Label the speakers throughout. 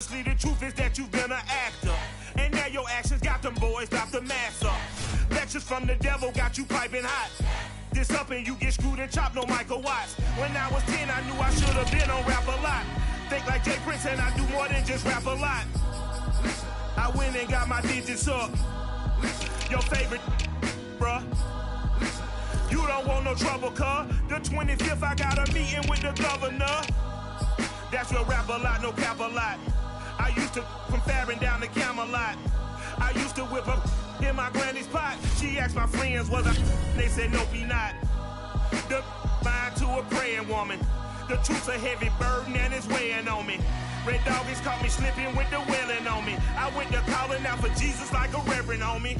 Speaker 1: The truth is that you've been an actor, and now your actions got them boys about to mass up. Lectures from the devil got you piping hot. This up and you get screwed and chopped, no Michael Watts. When I was 10, I knew I should have been on Rap a Lot. Think like Jay Prince and I do more than just rap a lot. I went and got my digits up. Your favorite, bruh. You don't want no trouble, cuz. The 25th, I got a meeting with the governor. That's real rap a lot, no cap a lot. I used to from Farron down to Camelot. I used to whip up in my granny's pot. She asked my friends, was I? They said, nope, he not. The mind to a praying woman. The truth's a heavy burden and it's weighing on me. Red Doggies caught me slipping with the wailing on me. I went to calling out for Jesus like a reverend on me.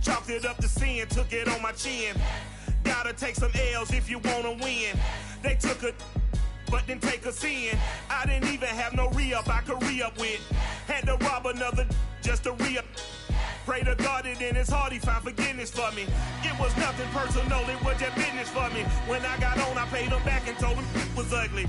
Speaker 1: Chalked it up to sin, took it on my chin. Gotta take some L's if you wanna win. They took a but then take a sin. I didn't even have no re-up I could re-up with. Had to rob another just to re-up. Pray to God that in his heart he found forgiveness for me. It was nothing personal, it was just business for me. When I got on, I paid him back and told him it was ugly.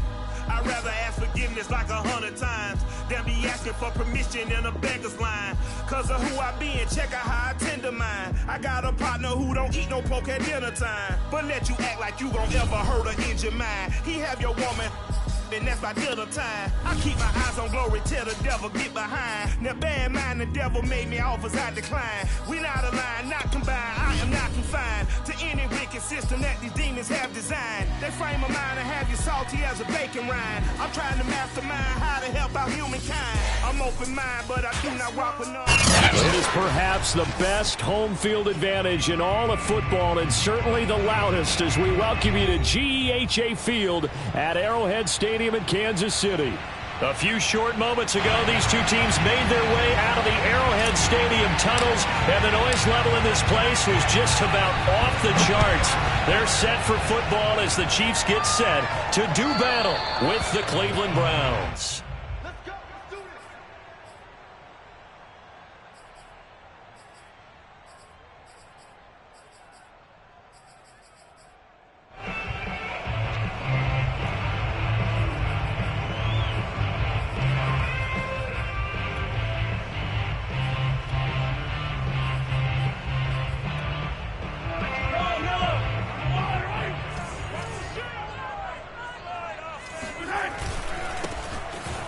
Speaker 1: I'd rather ask forgiveness like 100 times than be asking for permission in a beggar's line. Cause of who I be and check out how I tend to mine. I got a partner who don't eat no pork at dinner time, but let you act like you gon' ever hurt or injure mine. He have your woman, and that's by dinner time. I keep my eyes on glory till the devil get behind. Now bear in mind the devil made me offers I decline. We not aligned, not combined, I am not confined to any wicked system that these demons have designed. They frame a mind and have you salty as a bacon rind. I'm trying to mastermind how to help out humankind. I'm open mind, but I do not rock with none.
Speaker 2: It is perhaps the best home field advantage in all of football, and certainly the loudest, as we welcome you to GEHA Field at Arrowhead Stadium in Kansas City. A few short moments ago, these two teams made their way out of the Arrowhead Stadium tunnels, and the noise level in this place was just about off the charts. They're set for football as the Chiefs get set to do battle with the Cleveland Browns.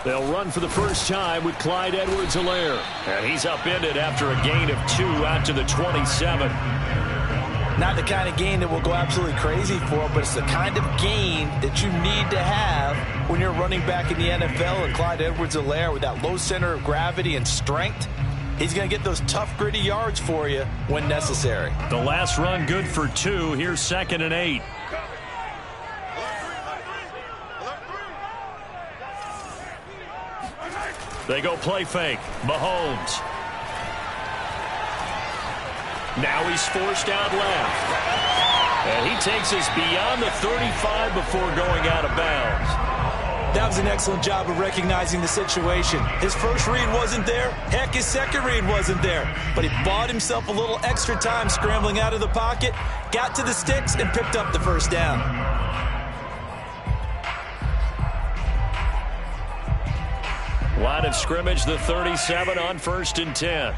Speaker 2: They'll run for the first time with Clyde Edwards-Helaire. And he's upended after a gain of 2 out to the 27.
Speaker 3: Not the kind of gain that will go absolutely crazy for, but it's the kind of gain that you need to have when you're running back in the NFL. And Clyde Edwards-Helaire, with that low center of gravity and strength, he's going to get those tough, gritty yards for you when necessary.
Speaker 2: The last run good for 2. Here's 2nd and 8. They go play fake. Mahomes. Now he's forced out left. And he takes us beyond the 35 before going out of bounds.
Speaker 3: That was an excellent job of recognizing the situation. His first read wasn't there. Heck, his second read wasn't there. But he bought himself a little extra time scrambling out of the pocket, got to the sticks, and picked up the first down.
Speaker 2: Line of scrimmage, the 37 on 1st and 10.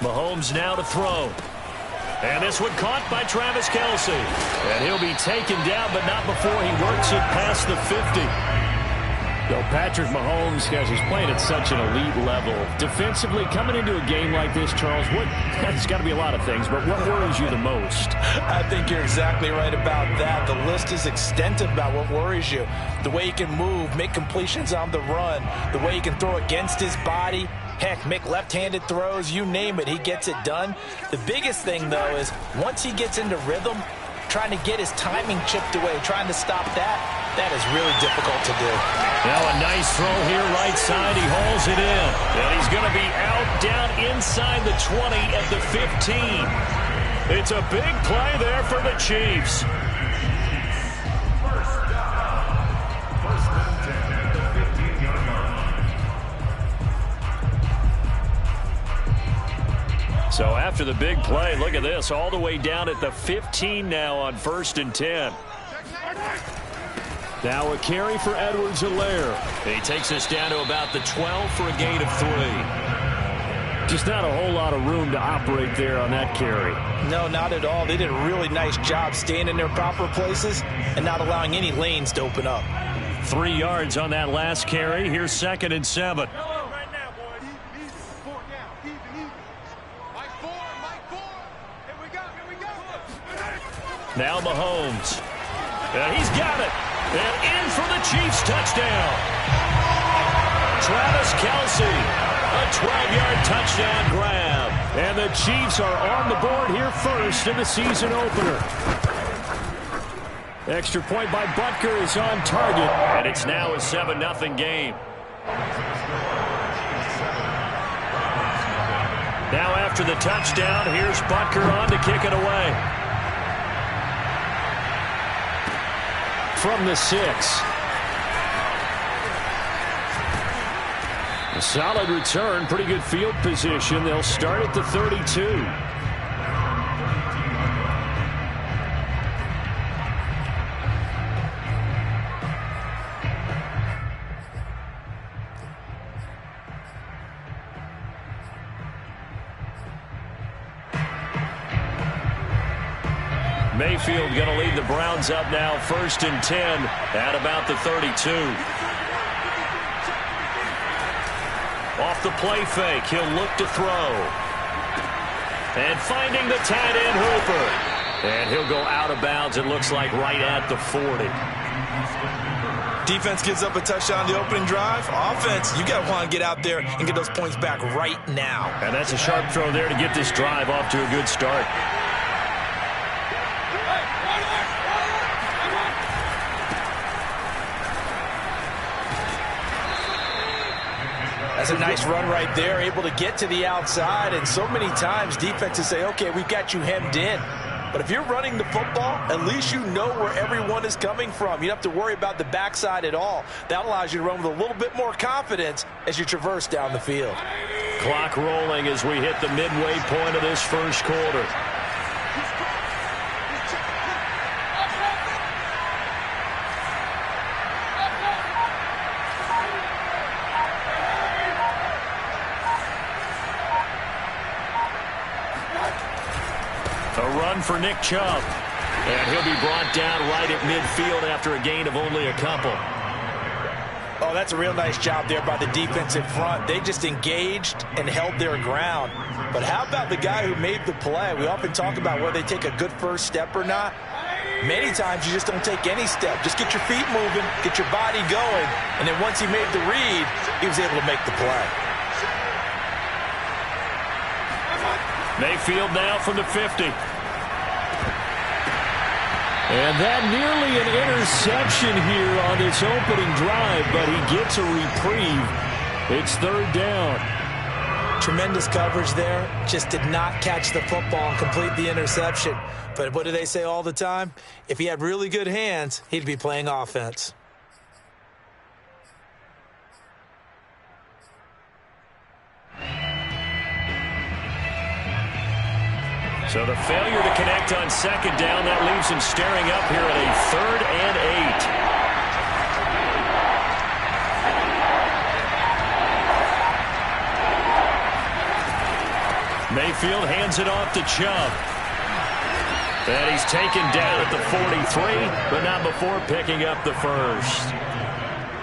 Speaker 2: Mahomes now to throw. And this one caught by Travis Kelce. And he'll be taken down, but not before he works it past the 50. Patrick Mahomes, guys, he's playing at such an elite level. Defensively, coming into a game like this, Charles, it's got to be a lot of things, but what worries you the most?
Speaker 3: I think you're exactly right about that. The list is extensive about what worries you. The way he can move, make completions on the run, the way he can throw against his body. Heck, make left-handed throws, you name it, he gets it done. The biggest thing, though, is once he gets into rhythm, trying to get his timing chipped away, trying to stop that is really difficult to do.
Speaker 2: Now a nice throw here, right side. He hauls it in. And he's going to be out down inside the 20 at the 15. It's a big play there for the Chiefs. So after the big play, look at this, all the way down at the 15 now on 1st and 10. Now a carry for Edwards-Helaire. He takes us down to about the 12 for a gain of 3. Just not a whole lot of room to operate there on that carry.
Speaker 3: No, not at all. They did a really nice job staying in their proper places and not allowing any lanes to open up.
Speaker 2: 3 yards on that last carry. Here's 2nd and 7. Now Mahomes. And he's got it. And in for the Chiefs touchdown. Travis Kelce. A 12-yard touchdown grab. And the Chiefs are on the board here first in the season opener. Extra point by Butker is on target. And it's now a 7-0 game. Now after the touchdown, here's Butker on to kick it away. From the 6. A solid return, pretty good field position. They'll start at the 32. Mayfield going to lead the Browns up now, 1st and 10 at about the 32. Off the play fake, he'll look to throw. And finding the tight end Hooper. And he'll go out of bounds, it looks like right at the 40.
Speaker 3: Defense gives up a touchdown on the opening drive. Offense, you got to want to get out there and get those points back right now.
Speaker 2: And that's a sharp throw there to get this drive off to a good start.
Speaker 3: That's a nice run right there, able to get to the outside. And so many times defenses say, okay, we've got you hemmed in. But if you're running the football, at least you know where everyone is coming from. You don't have to worry about the backside at all. That allows you to run with a little bit more confidence as you traverse down the field.
Speaker 2: Clock rolling as we hit the midway point of this first quarter. For Nick Chubb. And he'll be brought down right at midfield after a gain of only a couple.
Speaker 3: Oh, that's a real nice job there by the defensive front. They just engaged and held their ground. But how about the guy who made the play? We often talk about whether they take a good first step or not. Many times you just don't take any step. Just get your feet moving, get your body going, and then once he made the read, he was able to make the play.
Speaker 2: Mayfield now from the 50. And that nearly an interception here on this opening drive, but he gets a reprieve. It's 3rd down.
Speaker 3: Tremendous coverage there. Just did not catch the football and complete the interception. But what do they say all the time? If he had really good hands, he'd be playing offense.
Speaker 2: So the failure to connect on 2nd down, that leaves him staring up here at a 3rd and 8. Mayfield hands it off to Chubb. And he's taken down at the 43, but not before picking up the first.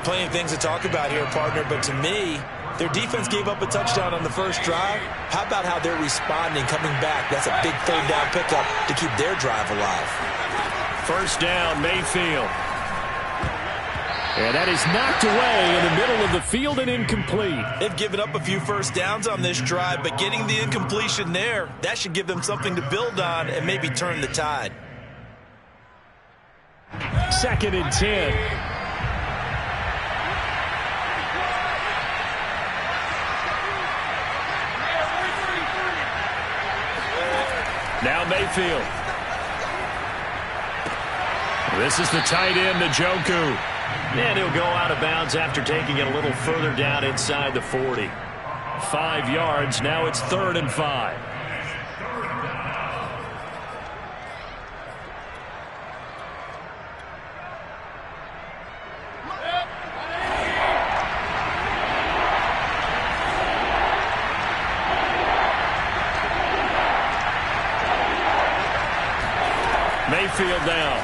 Speaker 3: Plenty of things to talk about here, partner, but to me, their defense gave up a touchdown on the first drive. How about how they're responding, coming back? That's a big 3rd down pickup to keep their drive alive.
Speaker 2: 1st down, Mayfield. And that is knocked away in the middle of the field and incomplete.
Speaker 3: They've given up a few first downs on this drive, but getting the incompletion there, that should give them something to build on and maybe turn the tide.
Speaker 2: 2nd and 10. Now Mayfield. This is the tight end, Njoku. And he'll go out of bounds after taking it a little further down inside the 40. 5 yards. Now it's 3rd and 5. Mayfield now.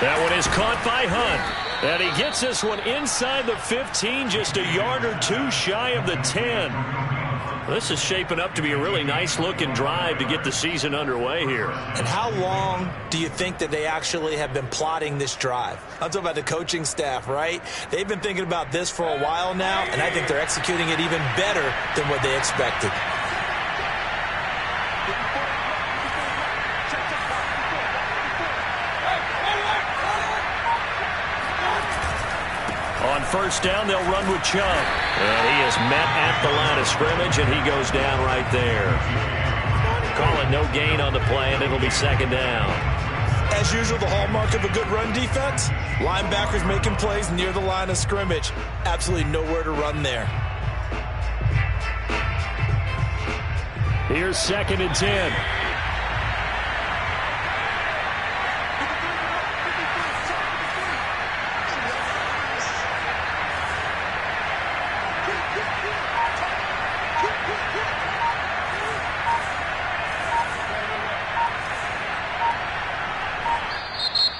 Speaker 2: That one is caught by Hunt. And he gets this one inside the 15, just a yard or two shy of the 10. This is shaping up to be a really nice-looking drive to get the season underway here.
Speaker 3: And how long do you think that they actually have been plotting this drive? I'm talking about the coaching staff, right? They've been thinking about this for a while now, and I think they're executing it even better than what they expected.
Speaker 2: On first down, they'll run with Chubb. And he is met at the line of scrimmage, and he goes down right there. Call it no gain on the play, and it'll be second down.
Speaker 3: As usual, the hallmark of a good run defense, linebackers making plays near the line of scrimmage. Absolutely nowhere to run there.
Speaker 2: Here's 2nd and 10.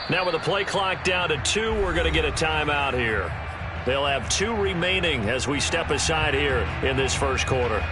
Speaker 2: Now with the play clock down to 2, we're going to get a timeout here. They'll have 2 remaining as we step aside here in this first quarter.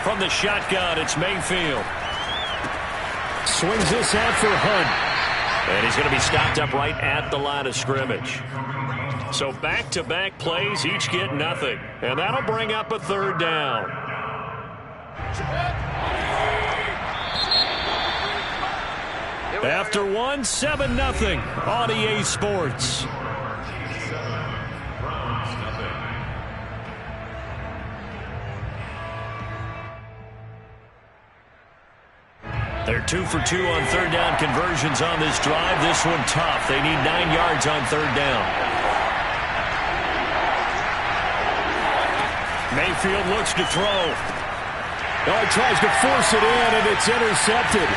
Speaker 2: From the shotgun, it's Mayfield. Swings this out for Hunt. And he's going to be stopped up right at the line of scrimmage. So back-to-back plays, each get nothing. And that'll bring up a third down. After 1, 7-0 on EA Sports. They're 2 for 2 on third down conversions on this drive. This one tough. They need 9 yards on third down. Mayfield looks to throw. Oh, he tries to force it in, and it's intercepted.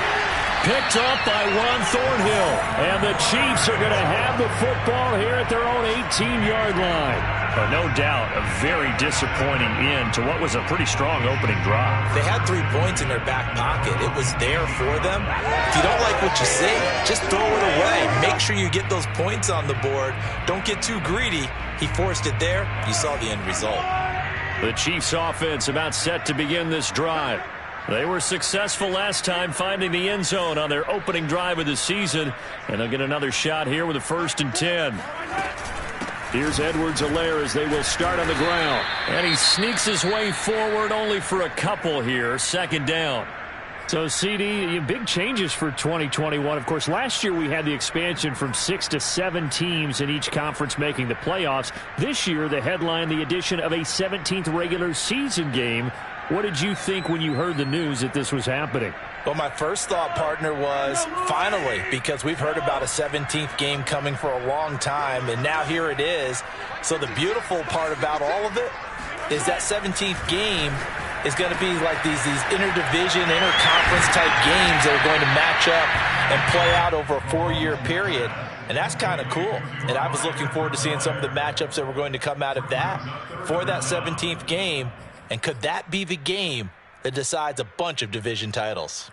Speaker 2: Picked up by Juan Thornhill. And the Chiefs are going to have the football here at their own 18-yard line. No doubt, a very disappointing end to what was a pretty strong opening drive.
Speaker 3: They had 3 points in their back pocket. It was there for them. If you don't like what you see, just throw it away. Make sure you get those points on the board. Don't get too greedy. He forced it there. You saw the end result.
Speaker 2: The Chiefs offense about set to begin this drive. They were successful last time finding the end zone on their opening drive of the season. And they'll get another shot here with a 1st and 10. Here's Edwards-Helaire as they will start on the ground. And he sneaks his way forward only for a couple here. 2nd down. So, CD, big changes for 2021. Of course, last year we had the expansion from 6 to 7 teams in each conference making the playoffs. This year, the headline, the addition of a 17th regular season game. What did you think when you heard the news that this was happening?
Speaker 3: Well, my first thought, partner, was finally, because we've heard about a 17th game coming for a long time, and now here it is. So the beautiful part about all of it is that 17th game is going to be like these interdivision, interconference type games that are going to match up and play out over a 4-year period. And that's kind of cool. And I was looking forward to seeing some of the matchups that were going to come out of that for that 17th game. And could that be the game that decides a bunch of division titles?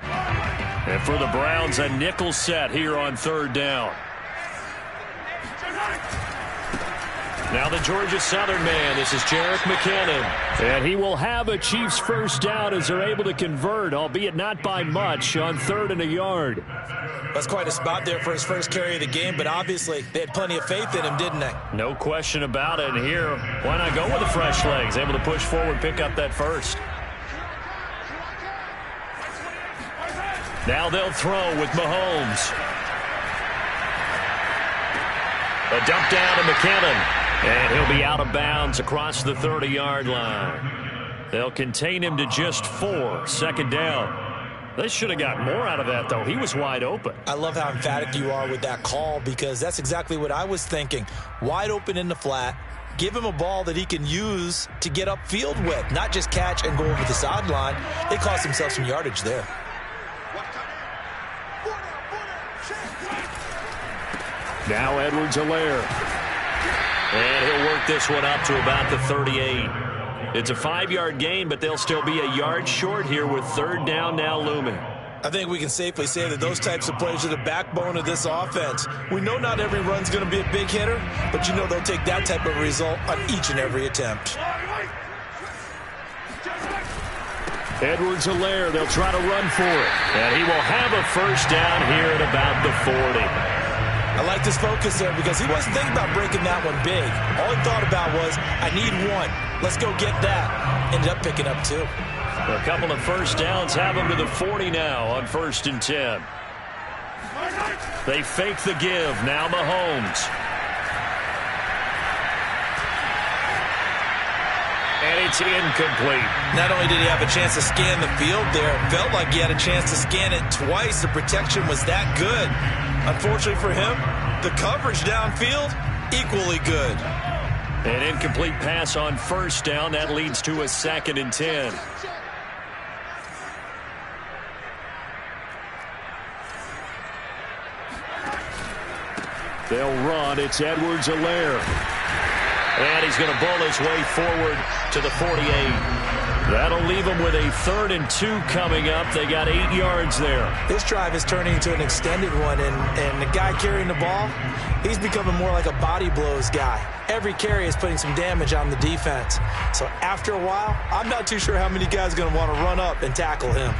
Speaker 2: And for the Browns, a nickel set here on third down. Now the Georgia Southern man, this is Jerick McKinnon. And he will have a Chiefs first down as they're able to convert, albeit not by much, on 3rd and a yard.
Speaker 3: That's quite a spot there for his first carry of the game, but obviously they had plenty of faith in him, didn't they?
Speaker 2: No question about it. And here, why not go with the fresh legs? Able to push forward, pick up that first. Now they'll throw with Mahomes. A dump down to McKinnon. And he'll be out of bounds across the 30-yard line. They'll contain him to just 4. Second down. They should have got more out of that, though. He was wide open.
Speaker 3: I love how emphatic you are with that call, because that's exactly what I was thinking. Wide open in the flat. Give him a ball that he can use to get upfield with, not just catch and go over the sideline. They cost themselves some yardage there.
Speaker 2: Now Edwards-Helaire. And he'll work this one up to about the 38. It's a 5-yard gain, but they'll still be a yard short here with third down now looming.
Speaker 3: I think we can safely say that those types of plays are the backbone of this offense. We know not every run's going to be a big hitter, but you know they'll take that type of result on each and every attempt.
Speaker 2: Edwards-Helaire, they'll try to run for it. And he will have a first down here at about the 40.
Speaker 3: I liked his focus there because he wasn't thinking about breaking that one big. All he thought about was, I need one. Let's go get that. Ended up picking up 2.
Speaker 2: A couple of first downs have him to the 40 now on 1st and 10. They fake the give. Now Mahomes. And it's incomplete.
Speaker 3: Not only did he have a chance to scan the field there, it felt like he had a chance to scan it twice. The protection was that good. Unfortunately for him, the coverage downfield, equally good.
Speaker 2: An incomplete pass on first down. That leads to a 2nd and 10. They'll run. It's Edwards-Helaire. And he's going to bull his way forward to the 48. That'll leave them with a 3rd and 2 coming up. They got 8 yards there.
Speaker 3: This drive is turning into an extended one, and the guy carrying the ball, he's becoming more like a body blows guy. Every carry is putting some damage on the defense. So after a while, I'm not too sure how many guys are going to want to run up and tackle him.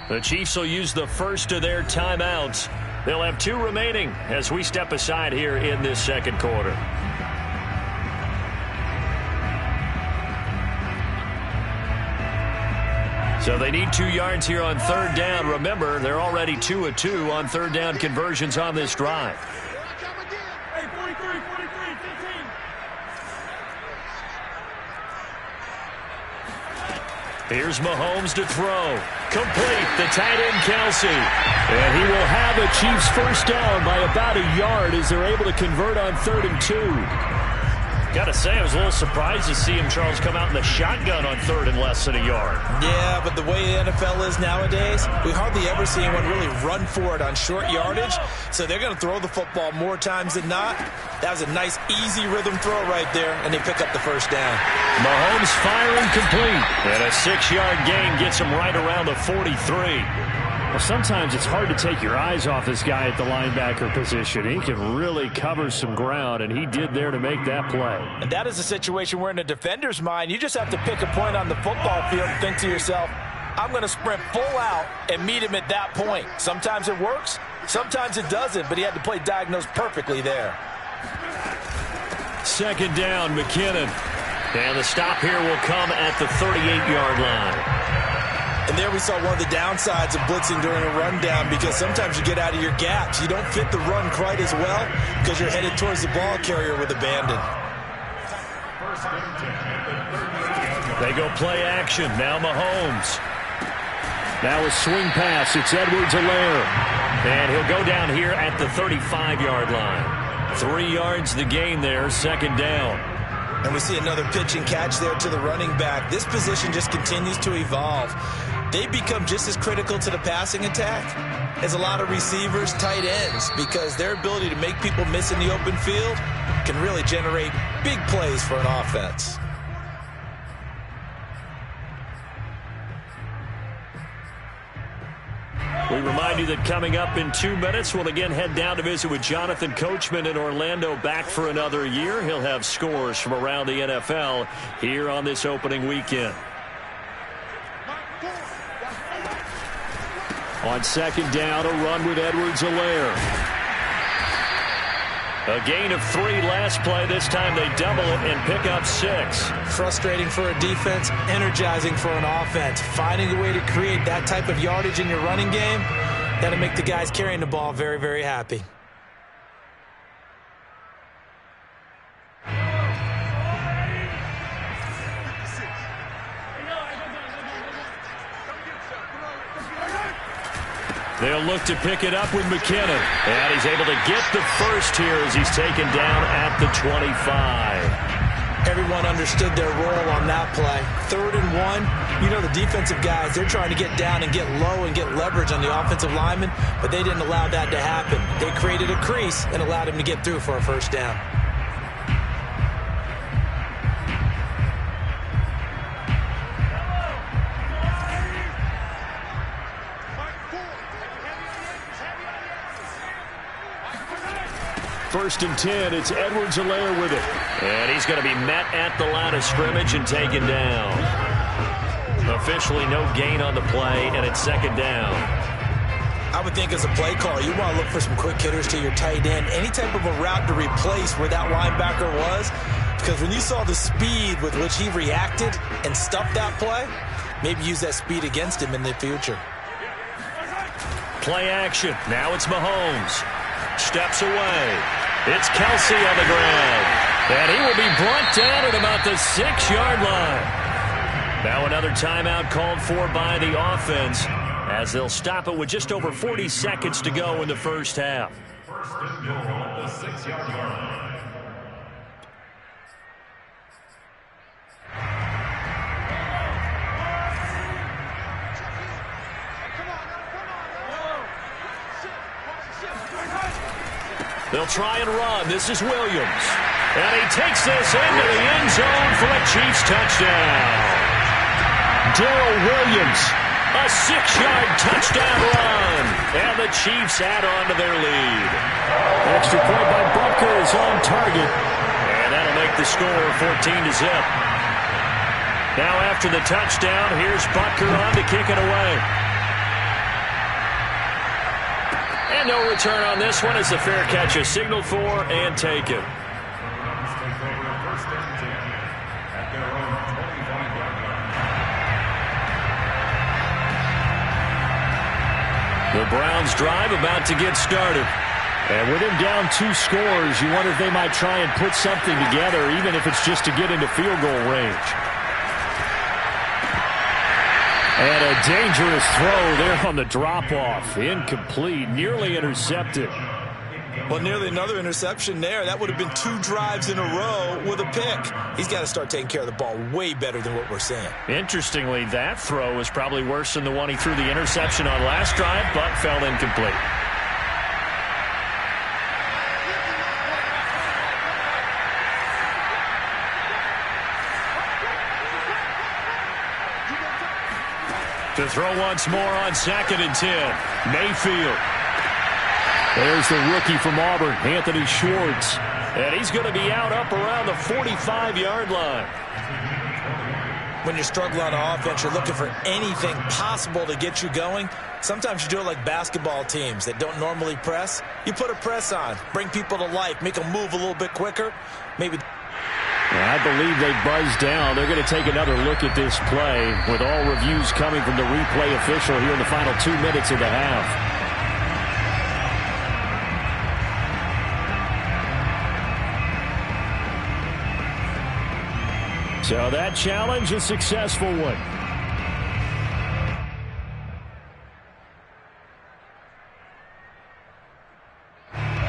Speaker 2: The Chiefs will use the first of their timeouts. They'll have 2 remaining as we step aside here in this second quarter. So they need 2 yards here on third down. Remember, they're already 2 of 2 on third down conversions on this drive. Here's Mahomes to throw. Complete. The tight end, Kelsey. And he will have a Chiefs first down by about a yard as they're able to convert on 3rd and 2. Got to say, I was a little surprised to see him, Charles, come out in the shotgun on 3rd and less than a yard.
Speaker 3: Yeah, but the way the NFL is nowadays, we hardly ever see anyone really run for it on short yardage. So they're going to throw the football more times than not. That was a nice, easy rhythm throw right there, and they pick up the first down.
Speaker 2: Mahomes firing complete. And a 6-yard gain gets him right around the 43. Well, sometimes it's hard to take your eyes off this guy at the linebacker position. He can really cover some ground, and he did there to make that play.
Speaker 3: And that is a situation where in a defender's mind, you just have to pick a point on the football field and think to yourself, I'm going to sprint full out and meet him at that point. Sometimes it works, sometimes it doesn't, but he had to play diagnosed perfectly there.
Speaker 2: Second down, McKinnon. And the stop here will come at the 38-yard line.
Speaker 3: And there we saw one of the downsides of blitzing during a rundown, because sometimes you get out of your gaps. You don't fit the run quite as well because you're headed towards the ball carrier with abandon.
Speaker 2: They go play action. Now Mahomes. Now a swing pass. It's Edwards-Helaire. And he'll go down here at the 35-yard line. 3 yards the gain there, second down.
Speaker 3: And we see another pitch and catch there to the running back. This position just continues to evolve. They become just as critical to the passing attack as a lot of receivers, tight ends, because their ability to make people miss in the open field can really generate big plays for an offense.
Speaker 2: We remind you that coming up in 2 minutes, we'll again head down to visit with Jonathan Coachman in Orlando, back for another year. He'll have scores from around the NFL here on this opening weekend. On second down, a run with Edwards-Helaire. A gain of 3 last play. This time they double it and pick up 6.
Speaker 3: Frustrating for a defense, energizing for an offense. Finding a way to create that type of yardage in your running game, that'll make the guys carrying the ball very, very happy.
Speaker 2: They'll look to pick it up with McKinnon. And he's able to get the first here as he's taken down at the 25.
Speaker 3: Everyone understood their role on that play. 3rd and 1. You know the defensive guys, they're trying to get down and get low and get leverage on the offensive lineman, but they didn't allow that to happen. They created a crease and allowed him to get through for a first down.
Speaker 2: First and 10, it's Edwards-Helaire with it. And he's going to be met at the line of scrimmage and taken down. Officially no gain on the play, and it's 2nd down.
Speaker 3: I would think as a play caller, you want to look for some quick hitters to your tight end. Any type of a route to replace where that linebacker was. Because when you saw the speed with which he reacted and stuffed that play, maybe use that speed against him in the future.
Speaker 2: Play action. Now it's Mahomes. Steps away. It's Kelsey on the ground. And he will be brought down at about the 6-yard line. Now another timeout called for by the offense as they'll stop it with just over 40 seconds to go in the first half.
Speaker 4: First and goal at the 6-yard line.
Speaker 2: They'll try and run. This is Williams. And he takes this into the end zone for a Chiefs touchdown. Darrell Williams, a 6-yard touchdown run. And the Chiefs add on to their lead. Extra point by Butker is on target. And that'll make the score 14-0. Now after the touchdown, here's Butker on to kick it away. And no return on this one as the fair catch is signaled for and taken. The Browns drive about to get started. And with him down 2 scores, you wonder if they might try and put something together, even if it's just to get into field goal range. And a dangerous throw there on the drop-off. Incomplete, nearly intercepted.
Speaker 3: Well, nearly another interception there. That would have been 2 drives in a row with a pick. He's got to start taking care of the ball way better than what we're seeing.
Speaker 2: Interestingly, that throw was probably worse than the one he threw the interception on last drive, but fell incomplete. To throw once more on 2nd and 10. Mayfield. There's the rookie from Auburn, Anthony Schwartz. And he's going to be out up around the 45-yard line.
Speaker 3: When you're struggling on offense, you're looking for anything possible to get you going. Sometimes you do it like basketball teams that don't normally press. You put a press on, bring people to life, make them move a little bit quicker. Maybe.
Speaker 2: I believe they buzzed down. They're going to take another look at this play with all reviews coming from the replay official here in the final 2 minutes of the half. So that challenge, a successful one.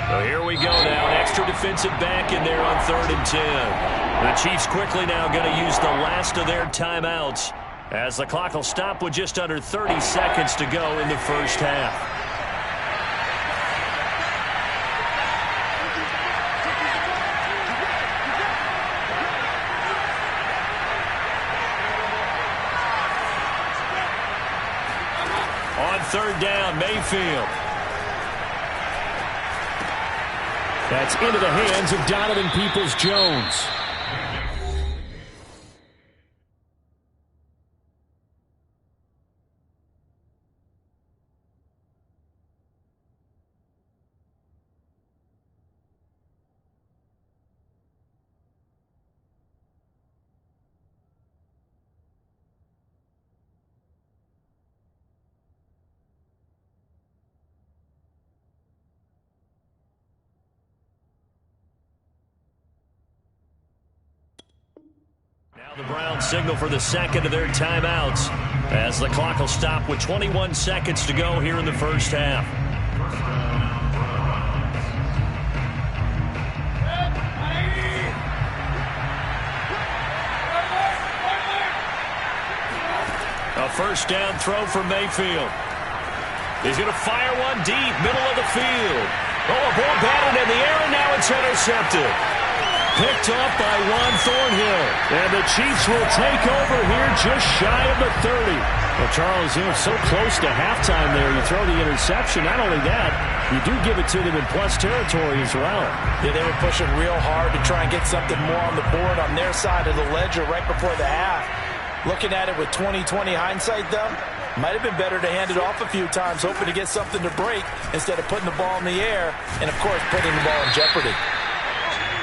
Speaker 2: So here we go now. Extra defensive back in there on 3rd and 10. The Chiefs quickly now going to use the last of their timeouts as the clock will stop with just under 30 seconds to go in the first half. On 3rd down, Mayfield. That's into the hands of Donovan Peoples-Jones. The Browns signal for the second of their timeouts as the clock will stop with 21 seconds to go here in the first half. A first down throw for Mayfield. He's going to fire one deep, middle of the field. Oh, a ball batted in the air, and now it's intercepted. Picked off by Juan Thornhill. And the Chiefs will take over here just shy of the 30. Well, Charles, so close to halftime there. You throw the interception. Not only that, you do give it to them in plus territory as well.
Speaker 3: Yeah, they were pushing real hard to try and get something more on the board on their side of the ledger right before the half. Looking at it with 20/20 hindsight, though, might have been better to hand it off a few times, hoping to get something to break instead of putting the ball in the air and, of course, putting the ball in jeopardy.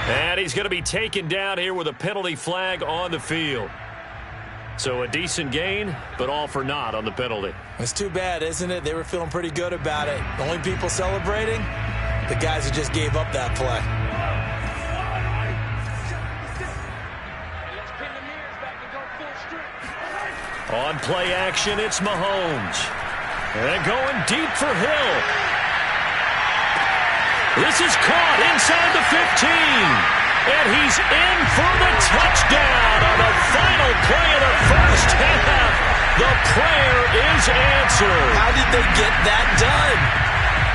Speaker 2: And he's going to be taken down here with a penalty flag on the field. So a decent gain, but all for naught on the penalty.
Speaker 3: It's too bad, isn't it? They were feeling pretty good about it. The only people celebrating, the guys who just gave up that play.
Speaker 2: On play action, it's Mahomes. And going deep for Hill. This is caught inside the 15. And he's in for the touchdown on the final play of the first half. The prayer is answered.
Speaker 3: How did they get that done?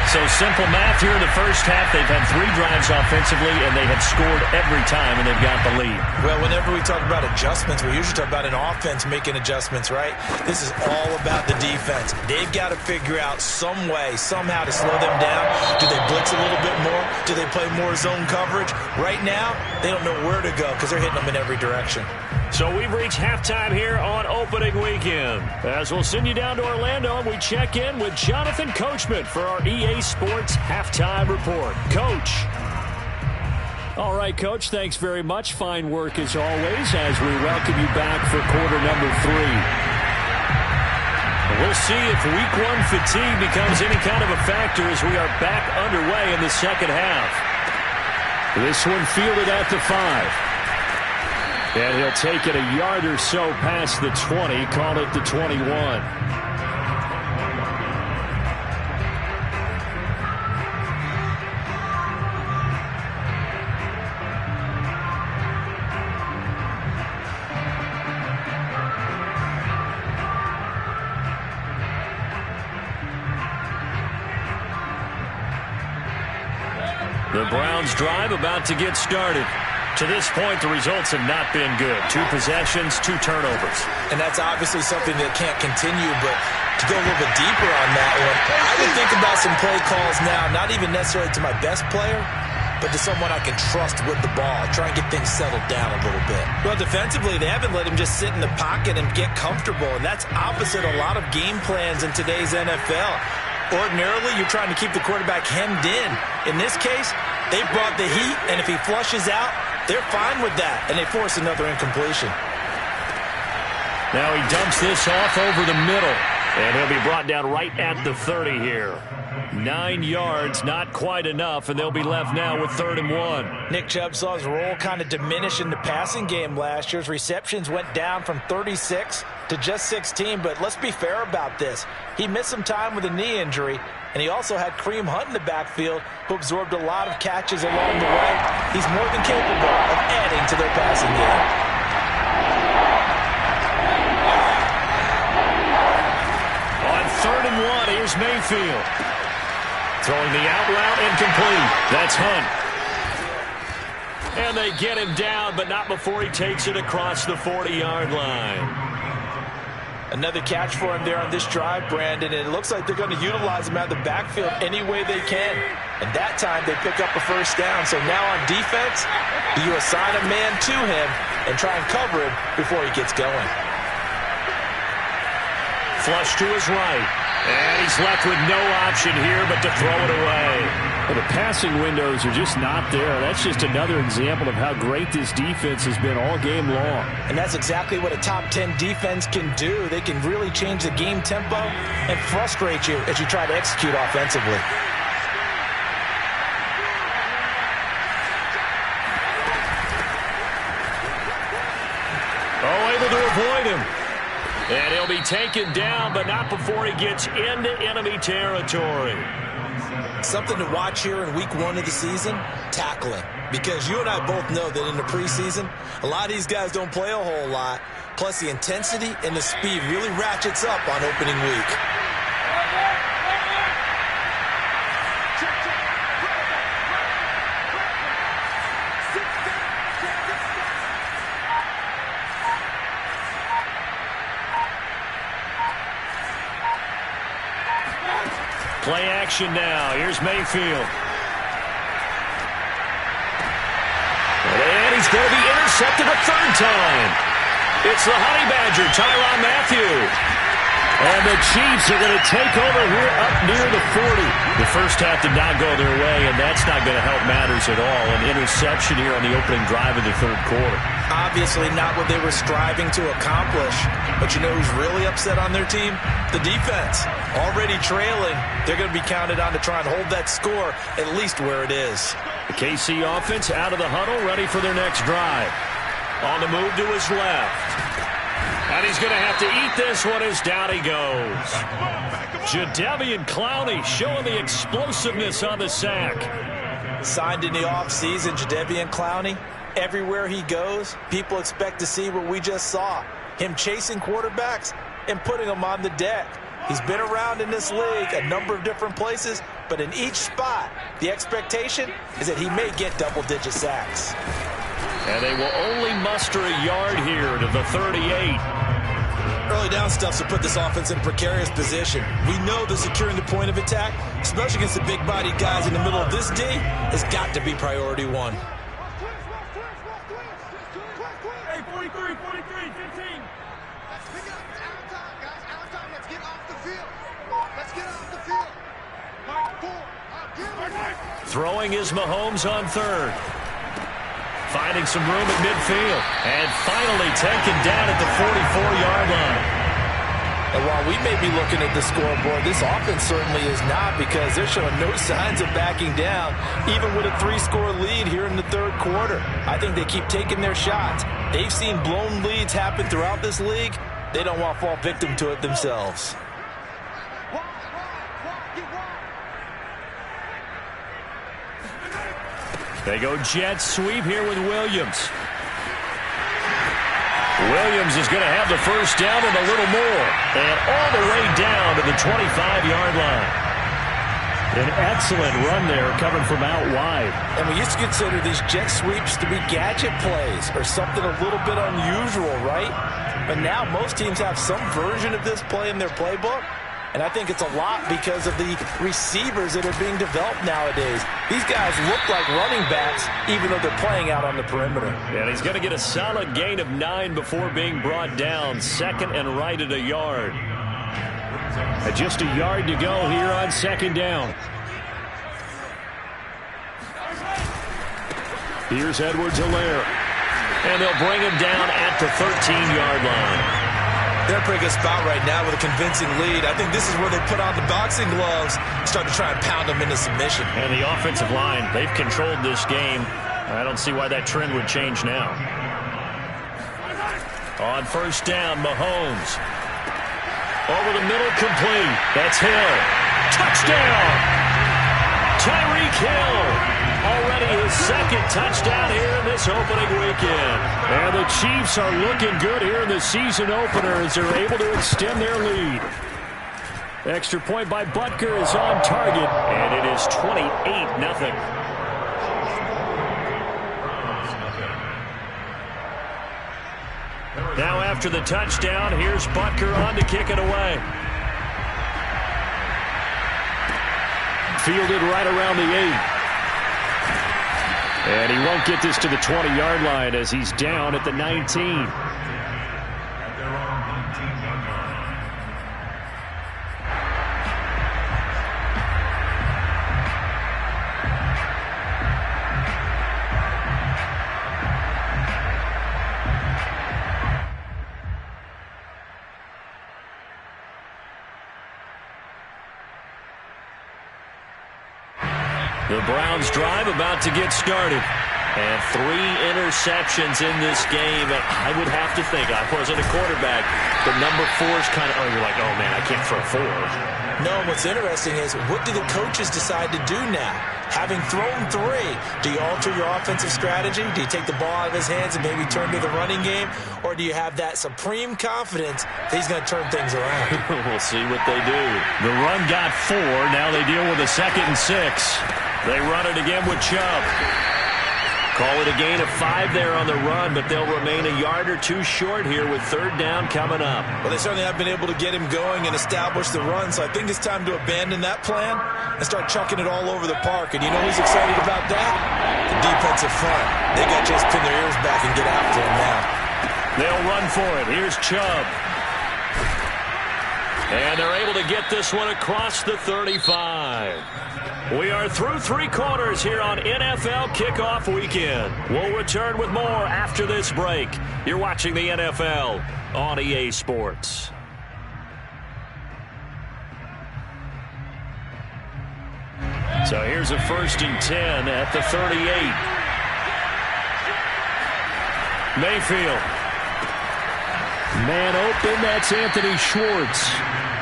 Speaker 2: So simple math here in the first half. They've had 3 drives offensively, and they have scored every time, and they've got the lead.
Speaker 3: Well, whenever we talk about adjustments, we usually talk about an offense making adjustments, right? This is all about the defense. They've got to figure out some way, somehow to slow them down. Do they blitz a little bit more? Do they play more zone coverage? Right now, they don't know where to go because they're hitting them in every direction.
Speaker 2: So we've reached halftime here on opening weekend. As we'll send you down to Orlando, we check in with Jonathan Coachman for our EA Sports Halftime Report. Coach. All right, Coach, thanks very much. Fine work as always as we welcome you back for quarter number 3. We'll see if week 1 fatigue becomes any kind of a factor as we are back underway in the second half. This one fielded at the 5. And he'll take it a yard or so past the 20, call it the 21. The Browns drive about to get started. To this point, the results have not been good. 2 possessions, 2 turnovers.
Speaker 3: And that's obviously something that can't continue, but to go a little bit deeper on that one, I would think about some play calls now, not even necessarily to my best player, but to someone I can trust with the ball. Try and get things settled down a little bit. Well, defensively, they haven't let him just sit in the pocket and get comfortable, and that's opposite a lot of game plans in today's NFL. Ordinarily, you're trying to keep the quarterback hemmed in. In this case, they brought the heat, and if he flushes out, they're fine with that, and they force another incompletion.
Speaker 2: Now he dumps this off over the middle, and he'll be brought down right at the 30 here. 9 yards, not quite enough, and they'll be left now with 3rd and 1.
Speaker 3: Nick Chubb saw his role kind of diminish in the passing game last year. His receptions went down from 36 to just 16, but let's be fair about this. He missed some time with a knee injury, and he also had Kareem Hunt in the backfield, who absorbed a lot of catches along the way. He's more than capable of adding to their passing game.
Speaker 2: On 3rd and 1, here's Mayfield. Throwing the out route incomplete. That's Hunt. And they get him down, but not before he takes it across the 40-yard line.
Speaker 3: Another catch for him there on this drive, Brandon, and it looks like they're going to utilize him out of the backfield any way they can. And that time they pick up a first down. So now on defense, you assign a man to him and try and cover him before he gets going.
Speaker 2: Flush to his right. And he's left with no option here but to throw it away. Well, the passing windows are just not there. That's just another example of how great this defense has been all game long.
Speaker 3: And that's exactly what a top 10 defense can do. They can really change the game tempo and frustrate you as you try to execute offensively.
Speaker 2: able to avoid him. And he'll be taken down, but not before he gets into enemy territory.
Speaker 3: Something to watch here in week 1 of the season, tackling. Because you and I both know that in the preseason, a lot of these guys don't play a whole lot. Plus the intensity and the speed really ratchets up on opening week.
Speaker 2: Play action now. Here's Mayfield. And he's going to be intercepted a third time. It's the Honey Badger, Tyrann Mathieu. And the Chiefs are going to take over here up near the 40. The first half did not go their way, and that's not going to help matters at all. An interception here on the opening drive of the third quarter.
Speaker 3: Obviously not what they were striving to accomplish. But you know who's really upset on their team? The defense. Already trailing, they're going to be counted on to try and hold that score at least where it is.
Speaker 2: The KC offense out of the huddle, ready for their next drive. On the move to his left. And he's going to have to eat this one as down he goes. Jadeveon Clowney showing the explosiveness on the sack.
Speaker 3: Signed in the offseason, Jadeveon Clowney, everywhere he goes, people expect to see what we just saw. Him chasing quarterbacks and putting them on the deck. He's been around in this league a number of different places, but in each spot, the expectation is that he may get double-digit sacks.
Speaker 2: And they will only muster a yard here to the 38.
Speaker 3: Early down stuff to put this offense in precarious position. We know that securing the point of attack, especially against the big-bodied guys in the middle of this D, has got to be priority one.
Speaker 5: Hey, 43, 15.
Speaker 6: Let's pick it up. It's out of time, guys. Out of time. Let's get off the field. Let's get off the field.
Speaker 2: Throwing is Mahomes on third. Finding some room at midfield. And finally taken down at the 44-yard line.
Speaker 3: And while we may be looking at the scoreboard, this offense certainly is not, because they're showing no signs of backing down, even with a 3-score lead here in the third quarter. I think they keep taking their shots. They've seen blown leads happen throughout this league. They don't want to fall victim to it themselves.
Speaker 2: They go jet sweep here with Williams. Williams is going to have the first down and a little more. And all the way down to the 25-yard line. An excellent run there coming from out wide.
Speaker 3: And we used to consider these jet sweeps to be gadget plays or something a little bit unusual, right? But now most teams have some version of this play in their playbook. And I think it's a lot because of the receivers that are being developed nowadays. These guys look like running backs, even though they're playing out on the perimeter.
Speaker 2: And he's going to get a solid gain of 9 before being brought down. Second and right at a yard. Just a yard to go here on second down. Here's Edwards-Helaire. And they'll bring him down at the 13-yard line.
Speaker 3: They're in a pretty good spot right now with a convincing lead. I think this is where they put on the boxing gloves and start to try and pound them into submission.
Speaker 2: And the offensive line, they've controlled this game. I don't see why that trend would change now. On first down, Mahomes. Over the middle, complete. That's Hill. Touchdown! Tyreek Hill. Already his second touchdown here in this opening weekend. And the Chiefs are looking good here in the season opener as they're able to extend their lead. Extra point by Butker is on target, and it is 28-0. Now after the touchdown, here's Butker on to kick it away. Fielded right around the 8. And he won't get this to the 20-yard line as he's down at the 19. The Browns drive about to get started. And 3 interceptions in this game. And I would have to think, I wasn't a quarterback, but number 4 is kind of, oh, you're like, oh, man, I can't throw 4.
Speaker 3: No, what's interesting is, what do the coaches decide to do now? Having thrown 3, do you alter your offensive strategy? Do you take the ball out of his hands and maybe turn to the running game? Or do you have that supreme confidence that he's going to turn things around?
Speaker 2: We'll see what they do. The run got 4. Now they deal with a 2nd and 6. They run it again with Chubb. Call it a gain of 5 there on the run, but they'll remain a yard or 2 short here with 3rd down coming up.
Speaker 3: Well, they certainly have been able to get him going and establish the run, so I think it's time to abandon that plan and start chucking it all over the park. And you know who's excited about that? The defensive front. They got to just pin their ears back and get after him now.
Speaker 2: They'll run for it. Here's Chubb. And they're able to get this one across the 35. We are through 3 quarters here on NFL Kickoff Weekend. We'll return with more after this break. You're watching the NFL on EA Sports. So here's a 1st and 10 at the 38. Mayfield. Man open, that's Anthony Schwartz.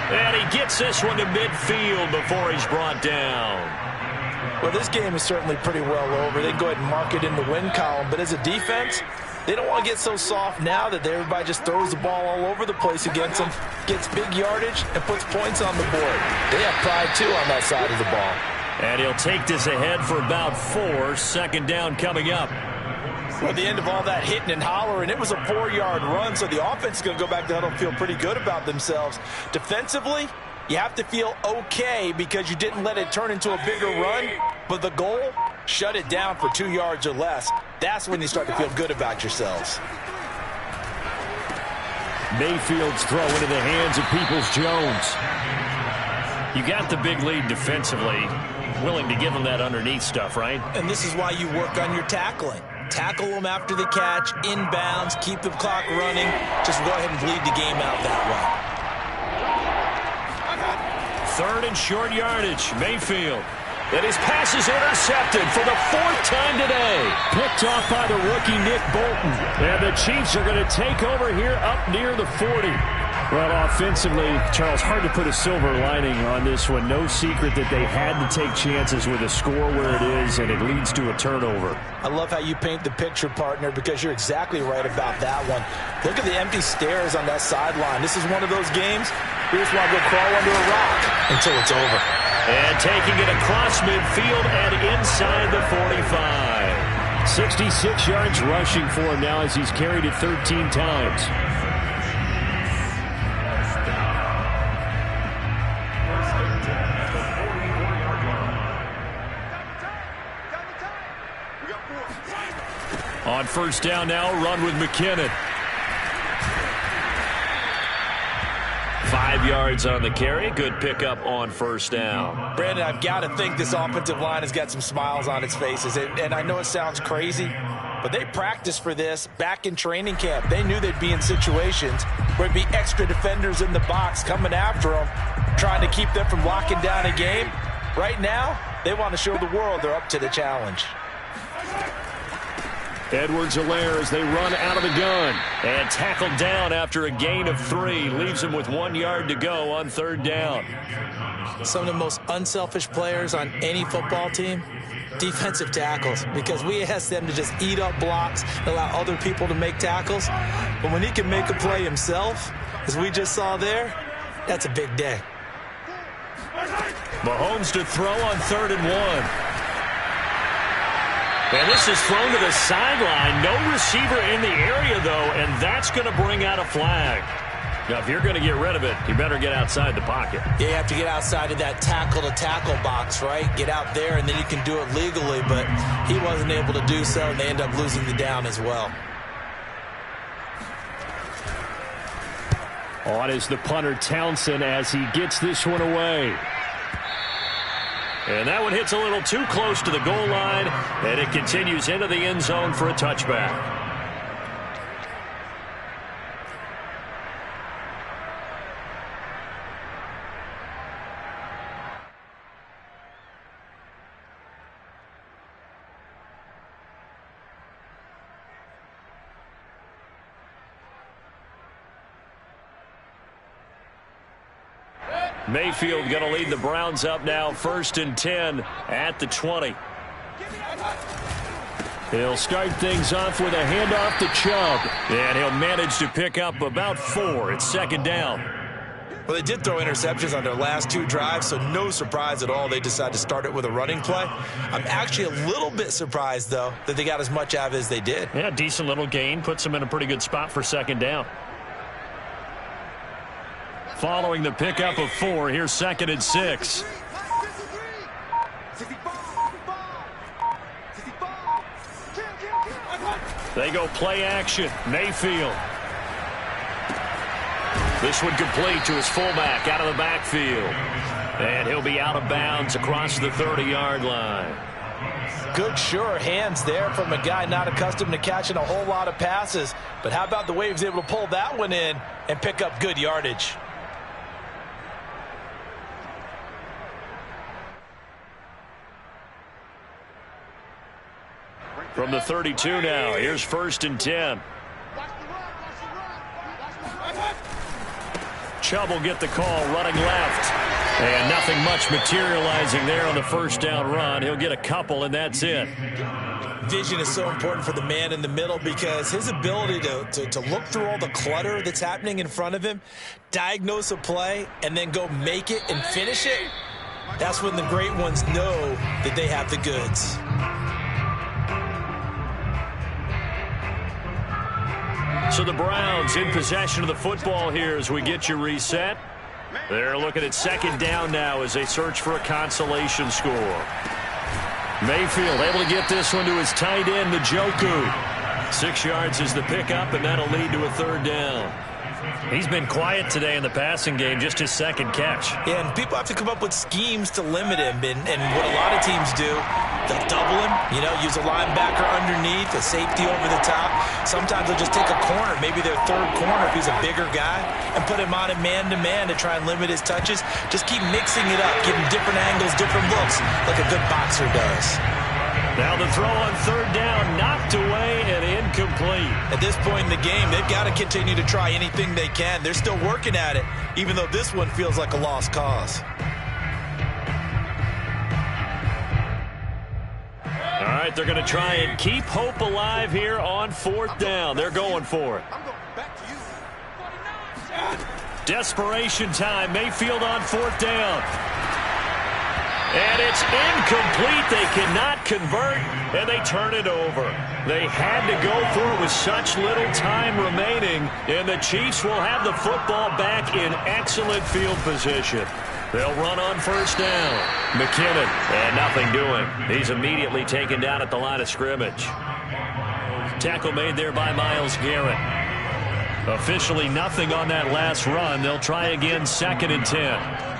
Speaker 2: And he gets this one to midfield before he's brought down.
Speaker 3: Well, this game is certainly pretty well over. They can go ahead and mark it in the win column. But as a defense, they don't want to get so soft now that everybody just throws the ball all over the place against them, gets big yardage, and puts points on the board. They have pride, too, on that side of the ball.
Speaker 2: And he'll take this ahead for about 4. 2nd down coming up.
Speaker 3: Well, at the end of all that hitting and hollering, it was a 4-yard run, so the offense is going to go back to huddle and feel pretty good about themselves. Defensively, you have to feel okay because you didn't let it turn into a bigger run, but the goal, shut it down for 2 yards or less. That's when you start to feel good about yourselves.
Speaker 2: Mayfield's throw into the hands of Peoples-Jones. You got the big lead defensively, willing to give them that underneath stuff, right?
Speaker 3: And this is why you work on your tackling. Tackle them after the catch, inbounds, keep the clock running. Just go ahead and bleed the game out that way. 3rd and short yardage. Mayfield. And his pass is intercepted for the 4th time today. Picked off by the rookie Nick Bolton. And the Chiefs are going to take over here up near the 40. Well, offensively, Charles, hard to put a silver lining on this one. No secret that they had to take chances with a score where it is, and it leads to a turnover. I love how you paint the picture, partner, because you're exactly right about that one. Look at the empty stares on that sideline. This is one of those games we just want to go crawl under a rock until it's over.
Speaker 2: And taking it across midfield and inside the 45. 66 yards rushing for him now as he's carried it 13 times. On 1st down now, run with McKinnon. 5 yards on the carry. Good pickup on 1st down.
Speaker 3: Brandon, I've got to think this offensive line has got some smiles on its faces. And I know it sounds crazy, but they practiced for this back in training camp. They knew they'd be in situations where it'd be extra defenders in the box coming after them, trying to keep them from locking down a game. Right now, they want to show the world they're up to the challenge.
Speaker 2: Edwards-Helaire as they run out of the gun. And tackled down after a gain of 3. Leaves him with 1 yard to go on 3rd down.
Speaker 3: Some of the most unselfish players on any football team, defensive tackles, because we ask them to just eat up blocks, allow other people to make tackles. But when he can make a play himself, as we just saw there, that's a big day.
Speaker 2: Mahomes to throw on 3rd and 1. And this is thrown to the sideline. No receiver in the area, though, and that's going to bring out a flag. Now, if you're going to get rid of it, you better get outside the pocket.
Speaker 3: Yeah, you have to get outside of that tackle-to-tackle box, right? Get out there, and then you can do it legally, but he wasn't able to do so, and they end up losing the down as well.
Speaker 2: On is the punter, Townsend, as he gets this one away. And that one hits a little too close to the goal line, and it continues into the end zone for a touchback. Mayfield going to lead the Browns up now, 1st and 10 at the 20. He'll start things off with a handoff to Chubb, and he'll manage to pick up about 4. It's 2nd down.
Speaker 3: Well, they did throw interceptions on their last 2 drives, so no surprise at all they decided to start it with a running play. I'm actually a little bit surprised, though, that they got as much out of it as they did.
Speaker 2: Yeah, decent little gain. Puts them in a pretty good spot for 2nd down. Following the pickup of 4, here's 2nd and 6. They go play action. Mayfield. This one complete to his fullback out of the backfield. And he'll be out of bounds across the 30-yard line.
Speaker 3: Good, sure hands there from a guy not accustomed to catching a whole lot of passes. But how about the way he was able to pull that one in and pick up good yardage?
Speaker 2: From the 32 now, here's 1st and 10. Chubb will get the call running left. And nothing much materializing there on the 1st down run. He'll get a couple, and that's it.
Speaker 3: Vision is so important for the man in the middle because his ability to look through all the clutter that's happening in front of him, diagnose a play, and then go make it and finish it, that's when the great ones know that they have the goods.
Speaker 2: So the Browns in possession of the football here as we get you reset. They're looking at 2nd down now as they search for a consolation score. Mayfield able to get this one to his tight end, Njoku. 6 yards is the pickup, and that'll lead to a 3rd down. He's been quiet today in the passing game, just his 2nd catch.
Speaker 3: Yeah, and people have to come up with schemes to limit him. And what a lot of teams do, they'll double him, use a linebacker underneath, a safety over the top. Sometimes they'll just take a corner, maybe their 3rd corner if he's a bigger guy, and put him on a man-to-man to try and limit his touches. Just keep mixing it up, give him different angles, different looks, like a good boxer does.
Speaker 2: Now the throw on 3rd down, knocked away and incomplete.
Speaker 3: At this point in the game, they've got to continue to try anything they can. They're still working at it, even though this one feels like a lost cause.
Speaker 2: All right, they're going to try and keep hope alive here on 4th down. They're going for it. Desperation time. Mayfield on 4th down. And it's incomplete. They cannot convert, and they turn it over. They had to go for it with such little time remaining, and the Chiefs will have the football back in excellent field position. They'll run on 1st down. McKinnon, and nothing doing. He's immediately taken down at the line of scrimmage. Tackle made there by Myles Garrett. Officially nothing on that last run. They'll try again, 2nd and 10.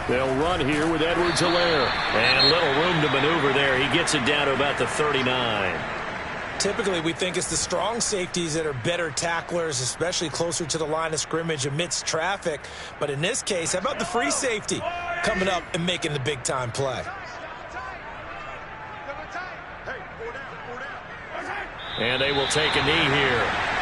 Speaker 2: They'll run here with Edwards-Helaire. And little room to maneuver there. He gets it down to about the 39.
Speaker 3: Typically, we think it's the strong safeties that are better tacklers, especially closer to the line of scrimmage amidst traffic. But in this case, how about the free safety coming up and making the big-time play?
Speaker 2: And they will take a knee here.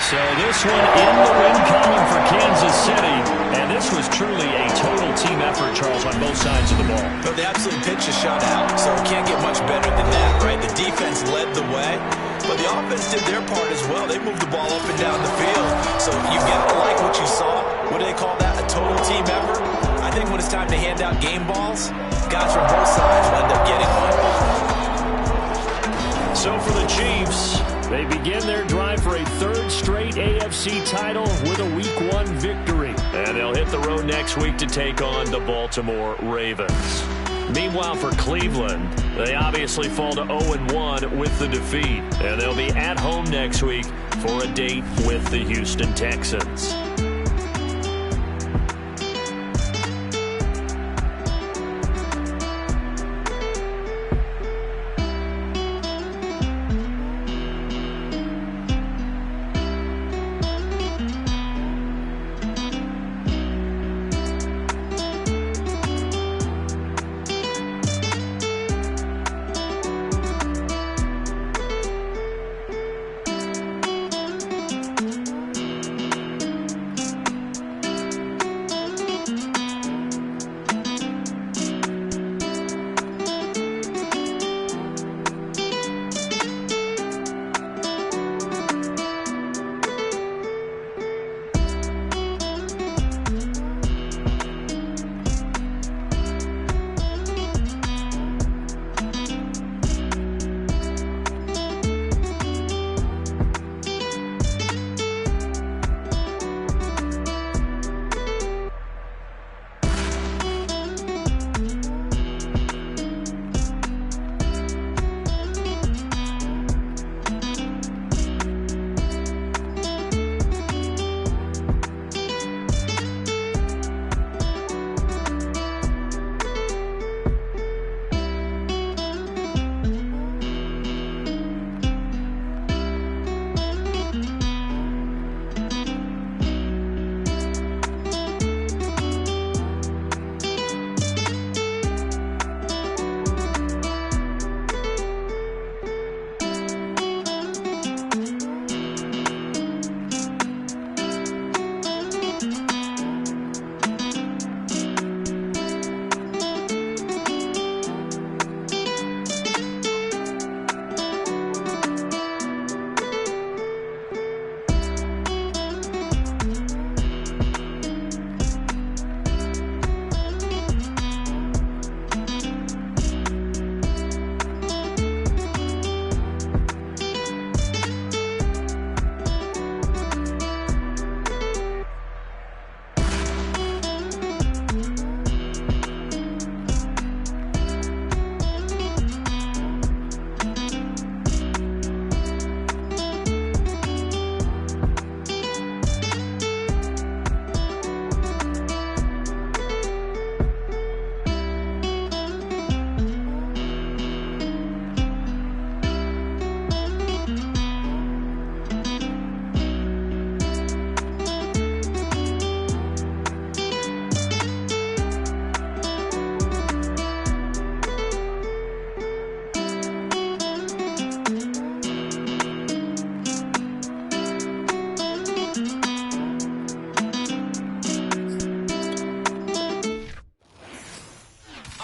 Speaker 2: So this one in the win column for Kansas City. And this was truly a total team effort, Charles, on both sides of the ball.
Speaker 3: But the absolute pitch is shut out, so it can't get much better than that, right? The defense led the way, but the offense did their part as well. They moved the ball up and down the field. So you got to like what you saw. What do they call that? A total team effort? I think when it's time to hand out game balls, guys from both sides will end up getting one.
Speaker 2: So for the Chiefs, they begin their drive for a 3rd straight AFC title with a Week 1 victory. And they'll hit the road next week to take on the Baltimore Ravens. Meanwhile, for Cleveland, they obviously fall to 0-1 with the defeat. And they'll be at home next week for a date with the Houston Texans.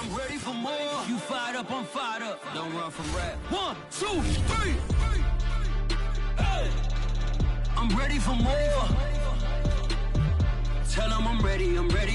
Speaker 7: I'm ready for more. You fired up, I'm fired up. Don't run from rap. 1, 2, 3. Hey. I'm ready for more. Tell them I'm ready, I'm ready.